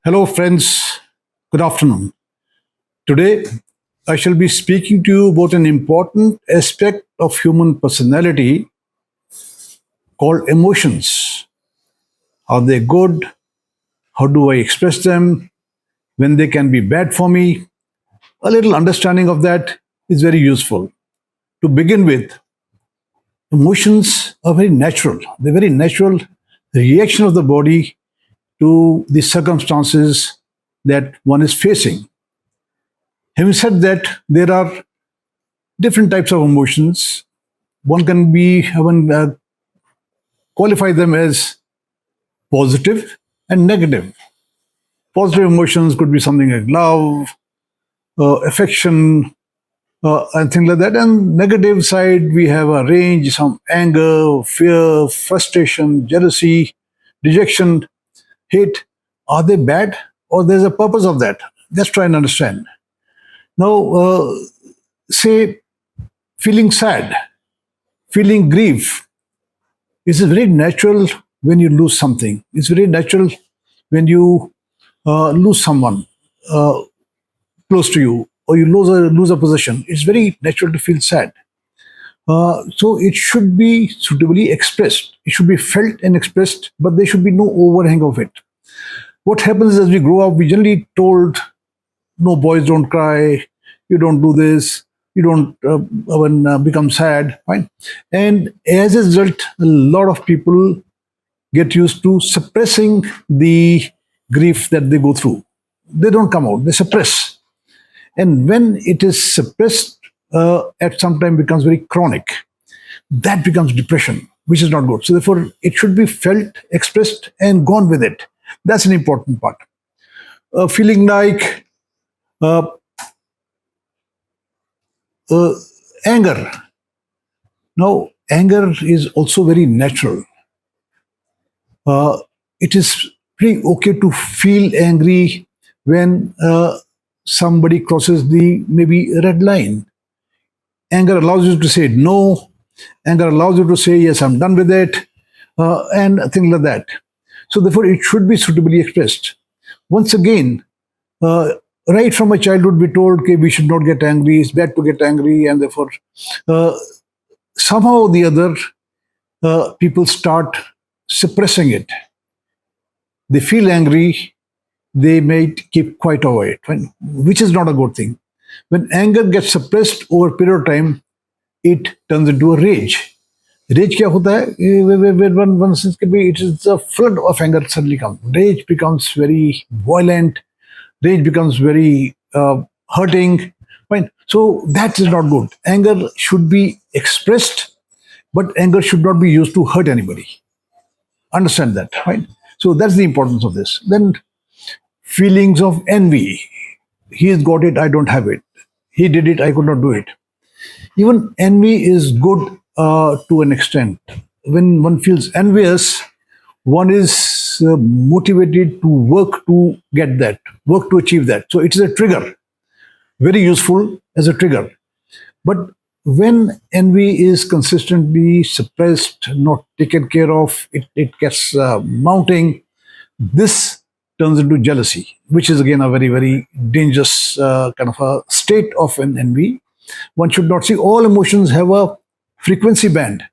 Hello, friends. Good afternoon. Today, I shall be speaking to you about an important aspect of human personality called emotions. Are they good? How do I express them? When they can be bad for me? A little understanding of that is very useful. To begin with, emotions are very natural. They're very natural reaction of the body to the circumstances that one is facing. Having said that, there are different types of emotions. One can be one qualify them as positive and negative. Positive emotions could be something like love, affection, and things like that. And negative side, we have a range: some anger, fear, frustration, jealousy, rejection, hate. Are they bad, or there's a purpose of that? Let's try and understand. Now, say feeling sad, feeling grief. It's very natural when you lose something. It's very natural when you lose someone uh, close to you, or you lose a possession. It's very natural to feel sad. So it should be suitably expressed. It should be felt and expressed, but there should be no overhang of it. What happens as we grow up, we generally told, no, boys don't cry, you don't do this, you don't become sad, fine. And as a result, a lot of people get used to suppressing the grief that they go through. They don't come out, they suppress. And when it is suppressed, at some time becomes very chronic. That becomes depression, which is not good. So therefore, it should be felt, expressed, and gone with it. That's an important part. Feeling like uh, uh, anger. Now, anger is also very natural. It is pretty okay to feel angry when somebody crosses the maybe red line. Anger allows you to say no. Anger allows you to say, yes, I'm done with it, and things like that. So therefore, it should be suitably expressed. Once again, uh, right from a childhood, we told, okay, we should not get angry. It's bad to get angry, and therefore, uh, somehow or the other, people start suppressing it. They feel angry, they may keep quiet over it, which is not a good thing. When anger gets suppressed over a period of time, it turns into a rage. Rage क्या होता है? When one sense can be, it is a flood of anger suddenly comes. Rage becomes very violent. Rage becomes very hurting. Fine. So that is not good. Anger should be expressed, but anger should not be used to hurt anybody. Understand that, right? So that's the importance of this. Then feelings of envy. He's got it, I don't have it. He did it, I could not do it. Even envy is good to an extent. When one feels envious, one is motivated to work to get that, work to achieve that. So it is a trigger, very useful as a trigger. But when envy is consistently suppressed, not taken care of, it gets mounting, this turns into jealousy, which is again a very, very dangerous kind of a state of an envy. One should not see all emotions have a frequency band.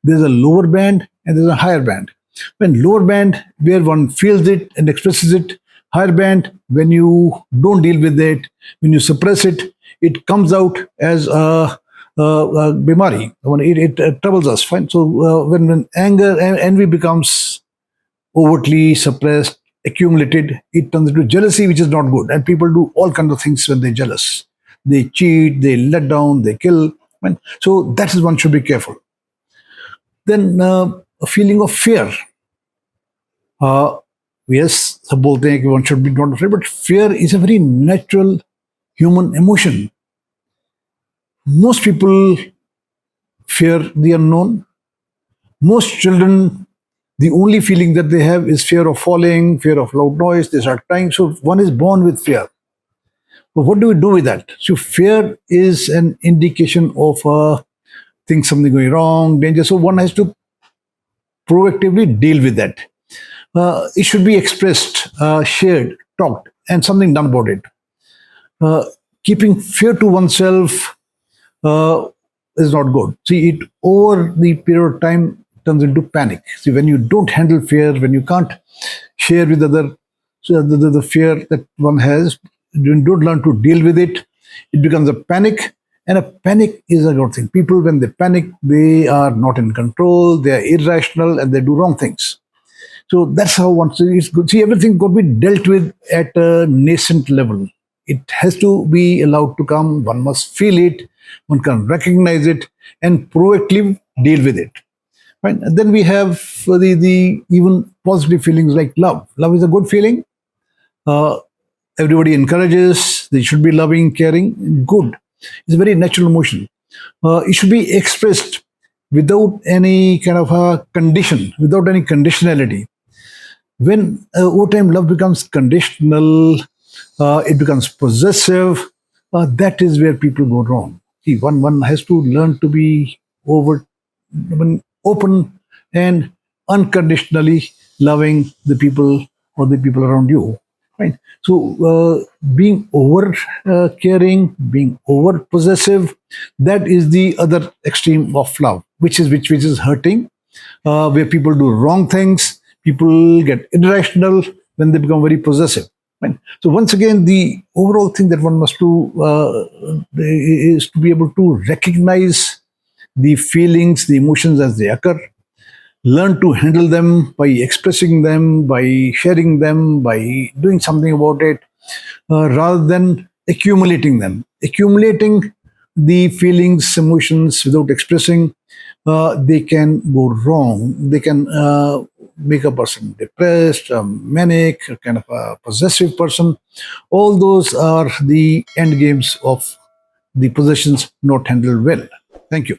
There's a lower band and there's a higher band. When lower band, where one feels it and expresses it, higher band, when you don't deal with it, when you suppress it, it comes out as a bimari. When it troubles us. Fine. So when anger and envy becomes overtly suppressed, accumulated, it turns into jealousy, which is not good. And people do all kinds of things when they're jealous. They cheat, they let down, they kill. Right? So that is one should be careful. Then a feeling of fear. Yes, सब बोलते हैं कि one should be not afraid, but fear is a very natural human emotion. Most people fear the unknown. Most children, the only feeling that they have is fear of falling, fear of loud noise. They start crying. So one is born with fear. But what do we do with that? So fear is an indication of things, something going wrong, danger. So one has to proactively deal with that. It should be expressed, shared. talked and something done about it. Uh, Keeping fear to oneself is not good. See, it over the period of time turns into panic. See, when you don't handle fear, when you can't share with other so the fear that one has, you don't learn to deal with it, it becomes a panic. And a panic is a good thing. People, when they panic, they are not in control, they are irrational, and they do wrong things. So that's how one is good. See, everything got to be dealt with at a nascent level. It has to be allowed to come. One must feel it. One can recognize it and proactively deal with it. Right? And then we have the even positive feelings like love. Love is a good feeling. Uh, Everybody encourages. They should be loving, caring. Good. It's a very natural emotion. It should be expressed without any kind of a condition, without any conditionality. When over time love becomes conditional, it becomes possessive. That is where people go wrong. See, one has to learn to be open and unconditionally loving the people or the people around you. Right. So being over caring, being over possessive, that is the other extreme of love, which is hurting, where people do wrong things. People get irrational when they become very possessive. Right? So once again, the overall thing that one must do is to be able to recognize the feelings, the emotions as they occur, learn to handle them by expressing them, by sharing them, by doing something about it, rather than accumulating them. Accumulating the feelings, emotions without expressing, they can go wrong. They can make a person depressed, manic, a kind of a possessive person. All those are the end games of the possessions not handled well. Thank you.